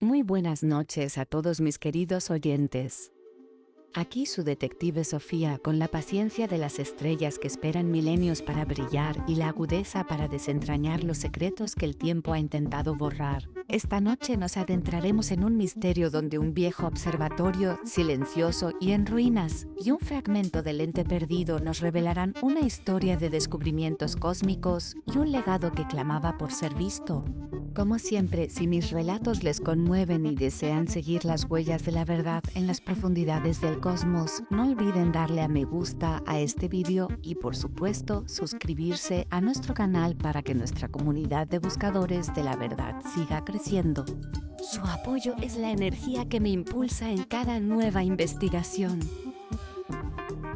Muy buenas noches a todos mis queridos oyentes. Aquí su detective Sofía con la paciencia de las estrellas que esperan milenios para brillar y la agudeza para desentrañar los secretos que el tiempo ha intentado borrar. Esta noche nos adentraremos en un misterio donde un viejo observatorio, silencioso y en ruinas, y un fragmento del ente perdido nos revelarán una historia de descubrimientos cósmicos y un legado que clamaba por ser visto. Como siempre, si mis relatos les conmueven y desean seguir las huellas de la verdad en las profundidades del cosmos, no olviden darle a me gusta a este vídeo y por supuesto suscribirse a nuestro canal para que nuestra comunidad de buscadores de la verdad siga creciendo. Su apoyo es la energía que me impulsa en cada nueva investigación.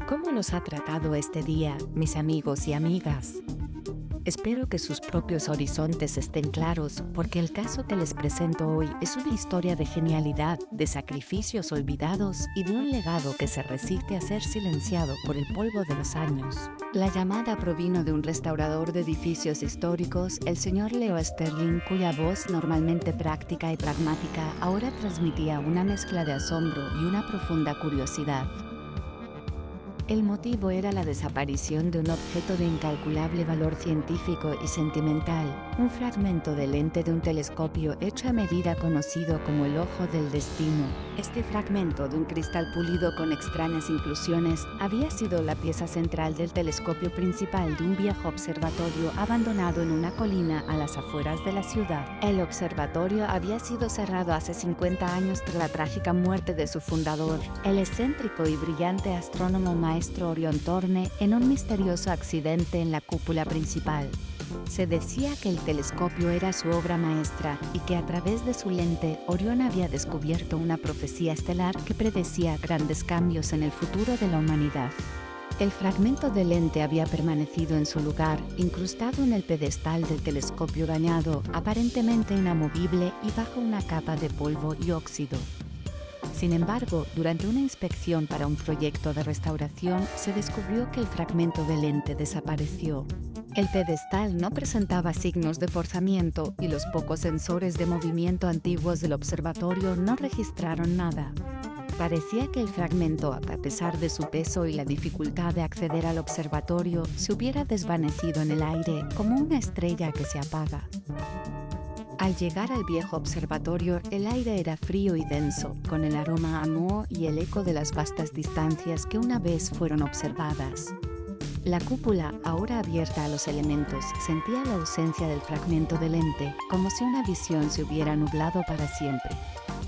¿Cómo nos ha tratado este día, mis amigos y amigas? Espero que sus propios horizontes estén claros, porque el caso que les presento hoy es una historia de genialidad, de sacrificios olvidados y de un legado que se resiste a ser silenciado por el polvo de los años. La llamada provino de un restaurador de edificios históricos, el señor Leo Sterling, cuya voz normalmente práctica y pragmática ahora transmitía una mezcla de asombro y una profunda curiosidad. El motivo era la desaparición de un objeto de incalculable valor científico y sentimental, un fragmento del lente de un telescopio hecho a medida conocido como el Ojo del Destino. Este fragmento de un cristal pulido con extrañas inclusiones había sido la pieza central del telescopio principal de un viejo observatorio abandonado en una colina a las afueras de la ciudad. El observatorio había sido cerrado hace 50 años tras la trágica muerte de su fundador, el excéntrico y brillante astrónomo maestro Orion Thorne, en un misterioso accidente en la cúpula principal. Se decía que el telescopio era su obra maestra y que a través de su lente Orion había descubierto una profecía estelar que predecía grandes cambios en el futuro de la humanidad. El fragmento de lente había permanecido en su lugar, incrustado en el pedestal del telescopio dañado, aparentemente inamovible y bajo una capa de polvo y óxido. Sin embargo, durante una inspección para un proyecto de restauración, se descubrió que el fragmento de lente desapareció. El pedestal no presentaba signos de forzamiento y los pocos sensores de movimiento antiguos del observatorio no registraron nada. Parecía que el fragmento, a pesar de su peso y la dificultad de acceder al observatorio, se hubiera desvanecido en el aire como una estrella que se apaga. Al llegar al viejo observatorio, el aire era frío y denso, con el aroma a moho y el eco de las vastas distancias que una vez fueron observadas. La cúpula, ahora abierta a los elementos, sentía la ausencia del fragmento de lente, como si una visión se hubiera nublado para siempre.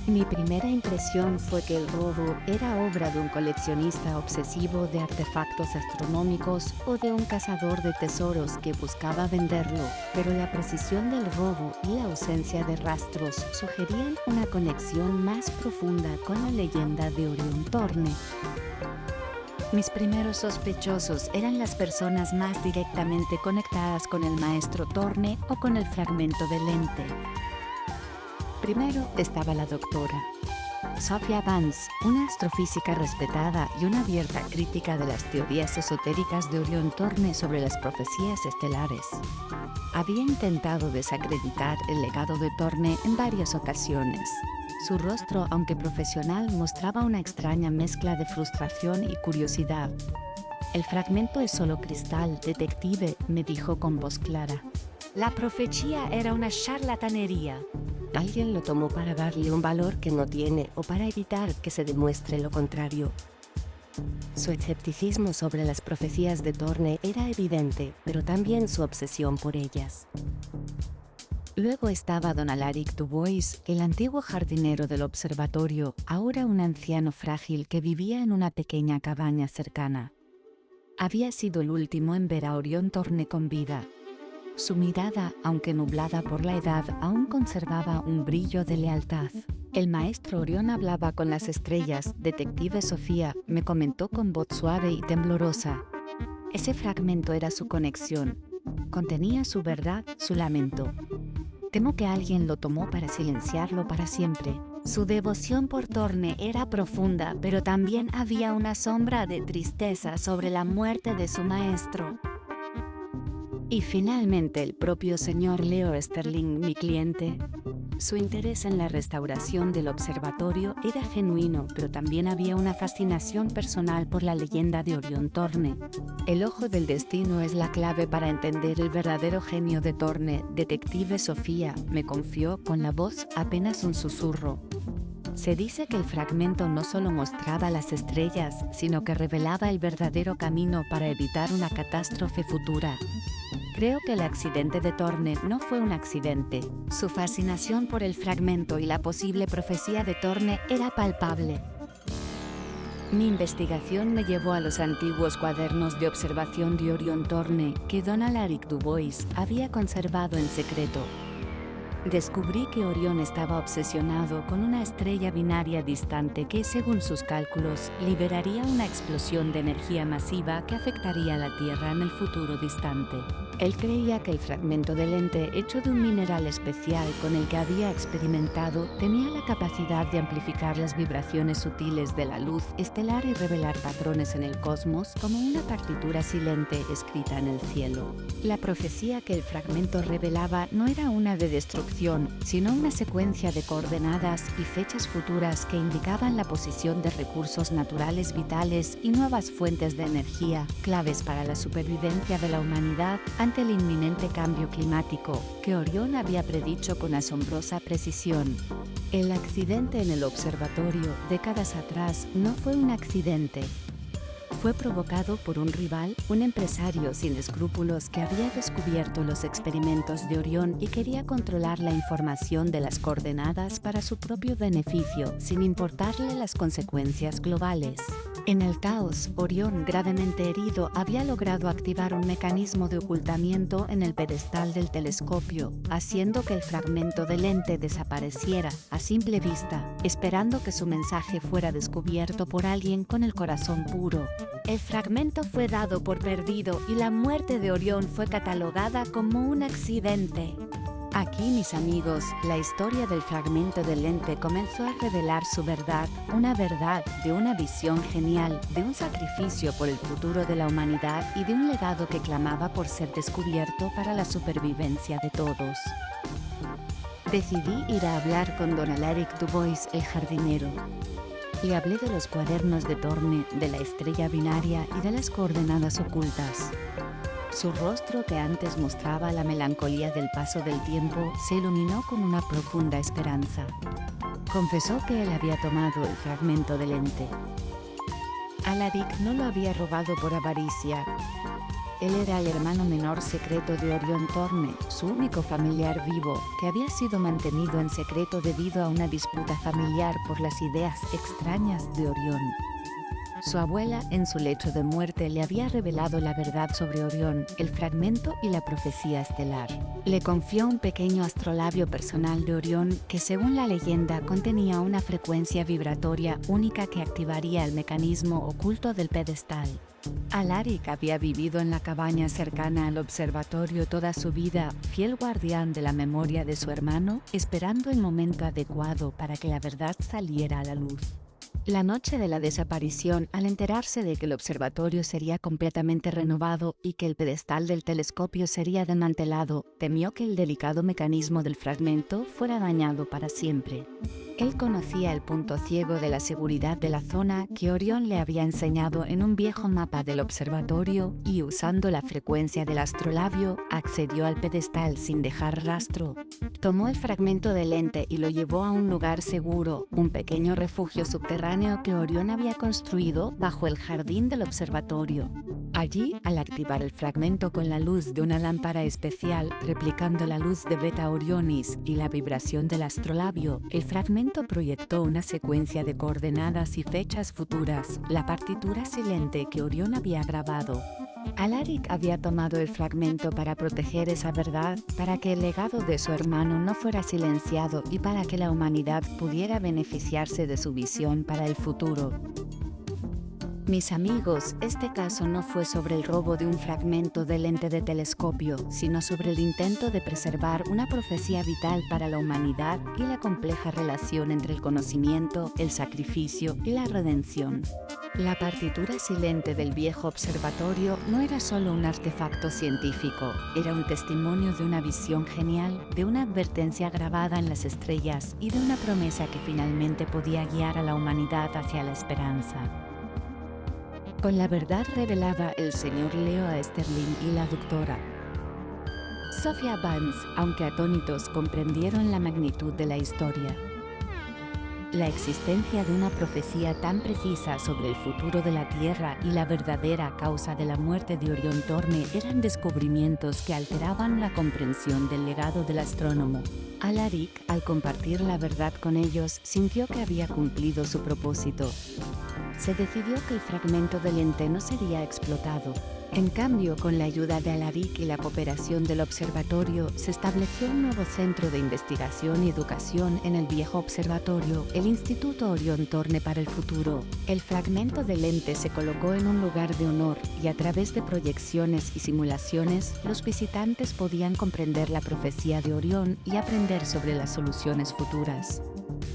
Mi primera impresión fue que el robo era obra de un coleccionista obsesivo de artefactos astronómicos o de un cazador de tesoros que buscaba venderlo, pero la precisión del robo y la ausencia de rastros sugerían una conexión más profunda con la leyenda de Orion Thorne. Mis primeros sospechosos eran las personas más directamente conectadas con el maestro Thorne o con el fragmento de lente. Primero estaba la doctora Sophia Vance, una astrofísica respetada y una abierta crítica de las teorías esotéricas de Orion Thorne sobre las profecías estelares. Había intentado desacreditar el legado de Thorne en varias ocasiones. Su rostro, aunque profesional, mostraba una extraña mezcla de frustración y curiosidad. «El fragmento es solo cristal, detective», me dijo con voz clara. «La profecía era una charlatanería. Alguien lo tomó para darle un valor que no tiene o para evitar que se demuestre lo contrario». Su escepticismo sobre las profecías de Thorne era evidente, pero también su obsesión por ellas. Luego estaba don Alaric Dubois, el antiguo jardinero del observatorio, ahora un anciano frágil que vivía en una pequeña cabaña cercana. Había sido el último en ver a Orion Thorne con vida. Su mirada, aunque nublada por la edad, aún conservaba un brillo de lealtad. «El maestro Orion hablaba con las estrellas, detective Sofía», me comentó con voz suave y temblorosa. Ese fragmento era su conexión. Contenía su verdad, su lamento. Temo que alguien lo tomó para silenciarlo para siempre. Su devoción por Thorne era profunda, pero también había una sombra de tristeza sobre la muerte de su maestro. Y finalmente el propio señor Leo Sterling, mi cliente. Su interés en la restauración del observatorio era genuino, pero también había una fascinación personal por la leyenda de Orión Thorne. El ojo del destino es la clave para entender el verdadero genio de Thorne, detective Sofía, me confió con la voz apenas un susurro. Se dice que el fragmento no solo mostraba las estrellas, sino que revelaba el verdadero camino para evitar una catástrofe futura. Creo que el accidente de Thorne no fue un accidente. Su fascinación por el fragmento y la posible profecía de Thorne era palpable. Mi investigación me llevó a los antiguos cuadernos de observación de Orión Thorne que Don Alaric Dubois había conservado en secreto. Descubrí que Orión estaba obsesionado con una estrella binaria distante que, según sus cálculos, liberaría una explosión de energía masiva que afectaría a la Tierra en el futuro distante. Él creía que el fragmento de lente hecho de un mineral especial con el que había experimentado tenía la capacidad de amplificar las vibraciones sutiles de la luz estelar y revelar patrones en el cosmos como una partitura silente escrita en el cielo. La profecía que el fragmento revelaba no era una de destrucción, sino una secuencia de coordenadas y fechas futuras que indicaban la posición de recursos naturales vitales y nuevas fuentes de energía, claves para la supervivencia de la humanidad ante el inminente cambio climático, que Orión había predicho con asombrosa precisión. El accidente en el observatorio, décadas atrás, no fue un accidente. Fue provocado por un rival, un empresario sin escrúpulos que había descubierto los experimentos de Orión y quería controlar la información de las coordenadas para su propio beneficio, sin importarle las consecuencias globales. En el caos, Orión, gravemente herido, había logrado activar un mecanismo de ocultamiento en el pedestal del telescopio, haciendo que el fragmento de lente desapareciera a simple vista, esperando que su mensaje fuera descubierto por alguien con el corazón puro. El fragmento fue dado por perdido y la muerte de Orión fue catalogada como un accidente. Aquí, mis amigos, la historia del fragmento de lente comenzó a revelar su verdad, una verdad de una visión genial, de un sacrificio por el futuro de la humanidad y de un legado que clamaba por ser descubierto para la supervivencia de todos. Decidí ir a hablar con Don Alaric Dubois, el jardinero. Le hablé de los cuadernos de Thorne, de la estrella binaria y de las coordenadas ocultas. Su rostro, que antes mostraba la melancolía del paso del tiempo, se iluminó con una profunda esperanza. Confesó que él había tomado el fragmento de lente. Alaric no lo había robado por avaricia. Él era el hermano menor secreto de Orión Thorne, su único familiar vivo, que había sido mantenido en secreto debido a una disputa familiar por las ideas extrañas de Orión. Su abuela, en su lecho de muerte, le había revelado la verdad sobre Orión, el fragmento y la profecía estelar. Le confió un pequeño astrolabio personal de Orión que, según la leyenda, contenía una frecuencia vibratoria única que activaría el mecanismo oculto del pedestal. Alaric había vivido en la cabaña cercana al observatorio toda su vida, fiel guardián de la memoria de su hermano, esperando el momento adecuado para que la verdad saliera a la luz. La noche de la desaparición, al enterarse de que el observatorio sería completamente renovado y que el pedestal del telescopio sería desmantelado, temió que el delicado mecanismo del fragmento fuera dañado para siempre. Él conocía el punto ciego de la seguridad de la zona que Orión le había enseñado en un viejo mapa del observatorio y, usando la frecuencia del astrolabio, accedió al pedestal sin dejar rastro. Tomó el fragmento de lente y lo llevó a un lugar seguro, un pequeño refugio subterráneo que Orión había construido bajo el jardín del observatorio. Allí, al activar el fragmento con la luz de una lámpara especial, replicando la luz de Beta Orionis y la vibración del astrolabio, el fragmento proyectó una secuencia de coordenadas y fechas futuras, la partitura silente que Orión había grabado. Alaric había tomado el fragmento para proteger esa verdad, para que el legado de su hermano no fuera silenciado y para que la humanidad pudiera beneficiarse de su visión para el futuro. Mis amigos, este caso no fue sobre el robo de un fragmento del lente de telescopio, sino sobre el intento de preservar una profecía vital para la humanidad y la compleja relación entre el conocimiento, el sacrificio y la redención. La partitura silente del viejo observatorio no era solo un artefacto científico, era un testimonio de una visión genial, de una advertencia grabada en las estrellas y de una promesa que finalmente podía guiar a la humanidad hacia la esperanza. Con la verdad revelada, el señor Leo a Sterling y la doctora Sophia Banks, aunque atónitos, comprendieron la magnitud de la historia. La existencia de una profecía tan precisa sobre el futuro de la Tierra y la verdadera causa de la muerte de Orión Thorne eran descubrimientos que alteraban la comprensión del legado del astrónomo. Alaric, al compartir la verdad con ellos, sintió que había cumplido su propósito. Se decidió que el fragmento del lente no sería explotado. En cambio, con la ayuda de Alaric y la cooperación del observatorio, se estableció un nuevo centro de investigación y educación en el viejo observatorio, el Instituto Orión Thorne para el futuro. El fragmento del lente se colocó en un lugar de honor y a través de proyecciones y simulaciones, los visitantes podían comprender la profecía de Orión y aprender sobre las soluciones futuras.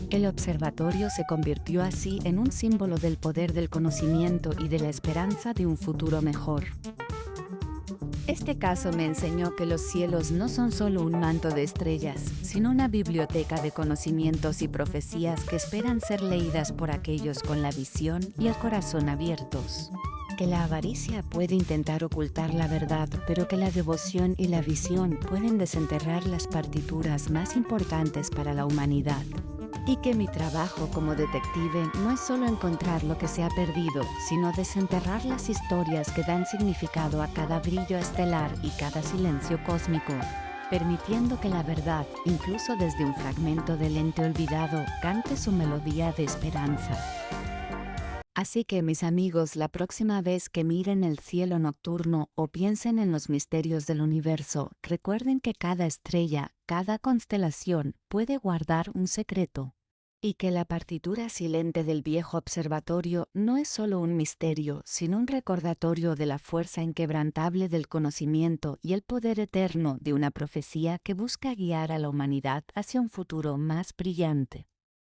El observatorio se convirtió así en un símbolo del poder del conocimiento y de la esperanza de un futuro mejor. Este caso me enseñó que los cielos no son solo un manto de estrellas, sino una biblioteca de conocimientos y profecías que esperan ser leídas por aquellos con la visión y el corazón abiertos. Que la avaricia puede intentar ocultar la verdad, pero que la devoción y la visión pueden desenterrar las partituras más importantes para la humanidad. Y que mi trabajo como detective no es solo encontrar lo que se ha perdido, sino desenterrar las historias que dan significado a cada brillo estelar y cada silencio cósmico, permitiendo que la verdad, incluso desde un fragmento del ente olvidado, cante su melodía de esperanza. Así que, mis amigos, la próxima vez que miren el cielo nocturno o piensen en los misterios del universo, recuerden que cada estrella, cada constelación puede guardar un secreto. Y que la partitura silente del viejo observatorio no es solo un misterio, sino un recordatorio de la fuerza inquebrantable del conocimiento y el poder eterno de una profecía que busca guiar a la humanidad hacia un futuro más brillante.